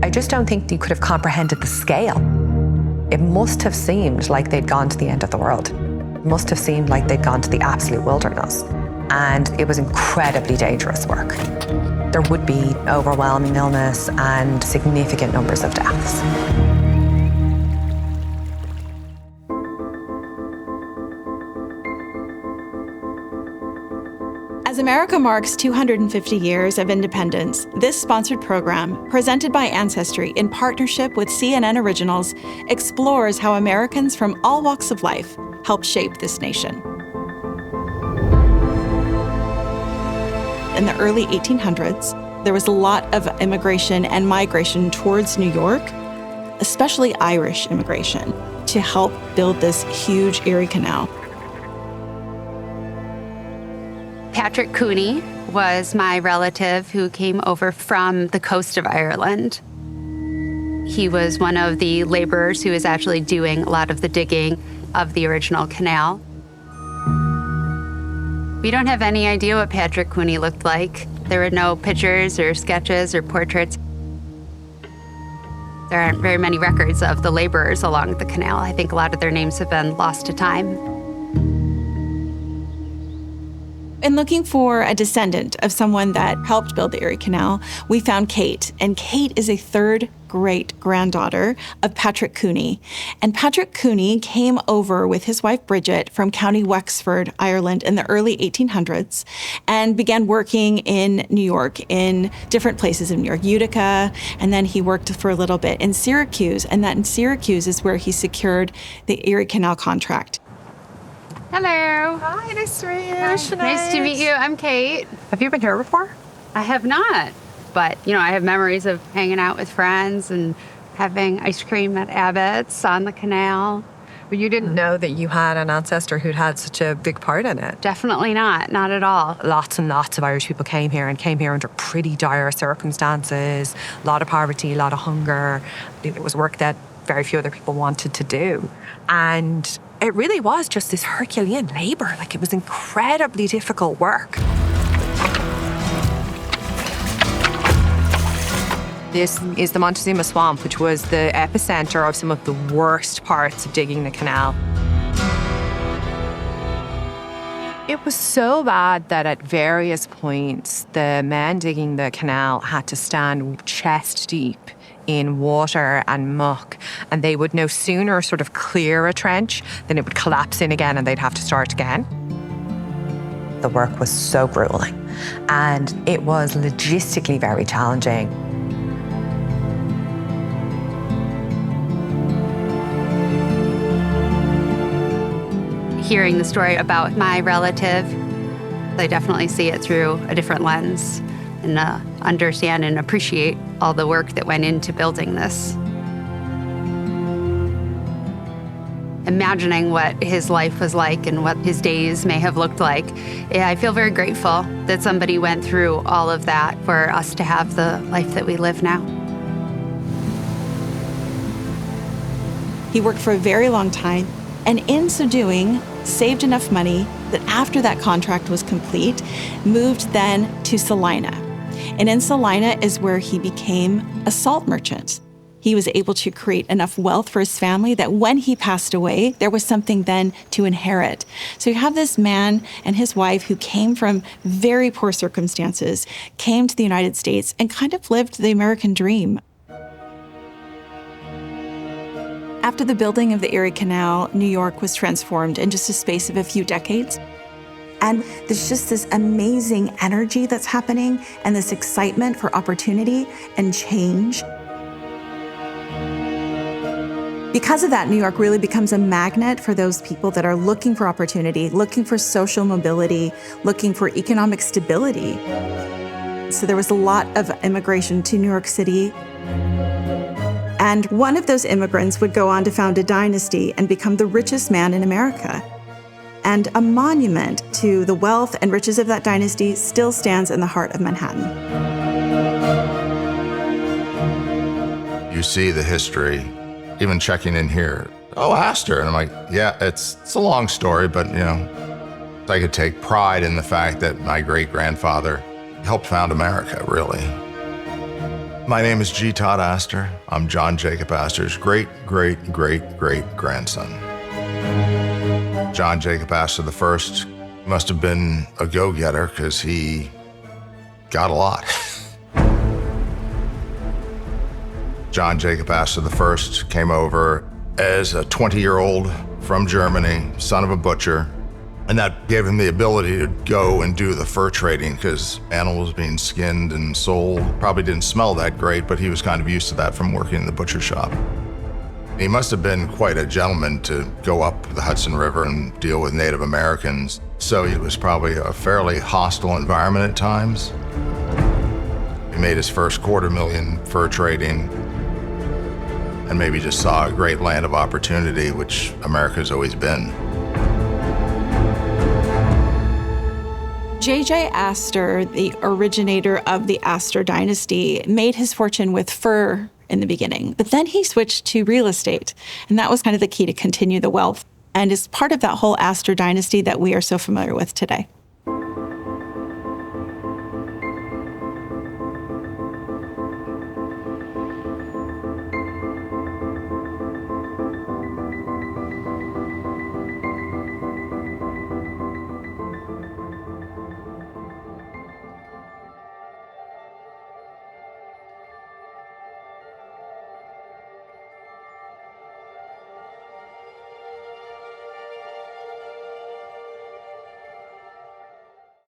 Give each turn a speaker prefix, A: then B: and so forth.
A: I just don't think you could have comprehended the scale. It must have seemed like they'd gone to the end of the world. It must have seemed like they'd gone to the absolute wilderness. And it was incredibly dangerous work. There would be overwhelming illness and significant numbers of deaths.
B: As America marks 250 years of independence, this sponsored program, presented by Ancestry in partnership with CNN Originals, explores how Americans from all walks of life helped shape this nation. In the early 1800s, there was a lot of immigration and migration towards New York, especially Irish immigration, to help build this huge Erie Canal.
C: Patrick Cooney was my relative who came over from the coast of Ireland. He was one of the laborers who was actually doing a lot of the digging of the original canal. We don't have any idea what Patrick Cooney looked like. There were no pictures or sketches or portraits. There aren't very many records of the laborers along the canal. I think a lot of their names have been lost to time.
B: In looking for a descendant of someone that helped build the Erie Canal, we found Kate. And Kate is a third great-granddaughter of Patrick Cooney. And Patrick Cooney came over with his wife Bridget from County Wexford, Ireland in the early 1800s and began working in New York, in different places in New York, Utica, and then he worked for a little bit in Syracuse. And that in Syracuse is where he secured the Erie Canal contract.
C: Hello.
D: Hi, nice to meet you.
C: Nice to meet you. I'm Kate.
D: Have you been here before?
C: I have not, but I have memories of hanging out with friends and having ice cream at Abbott's on the canal.
D: But you didn't know that you had an ancestor who'd had such a big part in it?
C: Definitely not at all.
A: Lots and lots of Irish people came here under pretty dire circumstances, a lot of poverty, a lot of hunger. It was work that very few other people wanted to do. And it really was just this Herculean labor. Like, it was incredibly difficult work. This is the Montezuma Swamp, which was the epicenter of some of the worst parts of digging the canal. It was so bad that at various points, the men digging the canal had to stand chest deep in water and muck, and they would no sooner sort of clear a trench than it would collapse in again and they'd have to start again. The work was so grueling, and it was logistically very challenging.
C: Hearing the story about my relative, I definitely see it through a different lens and understand and appreciate all the work that went into building this. Imagining what his life was like and what his days may have looked like, I feel very grateful that somebody went through all of that for us to have the life that we live now.
B: He worked for a very long time, and in so doing, saved enough money that after that contract was complete, moved then to Salina. And in Salina is where he became a salt merchant. He was able to create enough wealth for his family that when he passed away, there was something then to inherit. So you have this man and his wife who came from very poor circumstances, came to the United States and kind of lived the American dream. After the building of the Erie Canal, New York was transformed in just a space of a few decades. And there's just this amazing energy that's happening and this excitement for opportunity and change. Because of that, New York really becomes a magnet for those people that are looking for opportunity, looking for social mobility, looking for economic stability. So there was a lot of immigration to New York City. And one of those immigrants would go on to found a dynasty and become the richest man in America. And a monument to the wealth and riches of that dynasty still stands in the heart of Manhattan.
E: You see the history, even checking in here. Oh, Astor. And I'm like, yeah, it's a long story, but I could take pride in the fact that my great-grandfather helped found America, really. My name is G. Todd Astor. I'm John Jacob Astor's great-great-great-great-grandson. John Jacob Astor I must have been a go-getter because he got a lot. John Jacob Astor I came over as a 20-year-old from Germany, son of a butcher, and that gave him the ability to go and do the fur trading because animals being skinned and sold probably didn't smell that great, but he was kind of used to that from working in the butcher shop. He must have been quite a gentleman to go up the Hudson River and deal with Native Americans, so it was probably a fairly hostile environment at times. He made his first $250,000 fur trading and maybe just saw a great land of opportunity, which America's always been.
B: J.J. Astor, the originator of the Astor dynasty, made his fortune with fur in the beginning, but then he switched to real estate, and that was kind of the key to continue the wealth, and is part of that whole Astor dynasty that we are so familiar with today.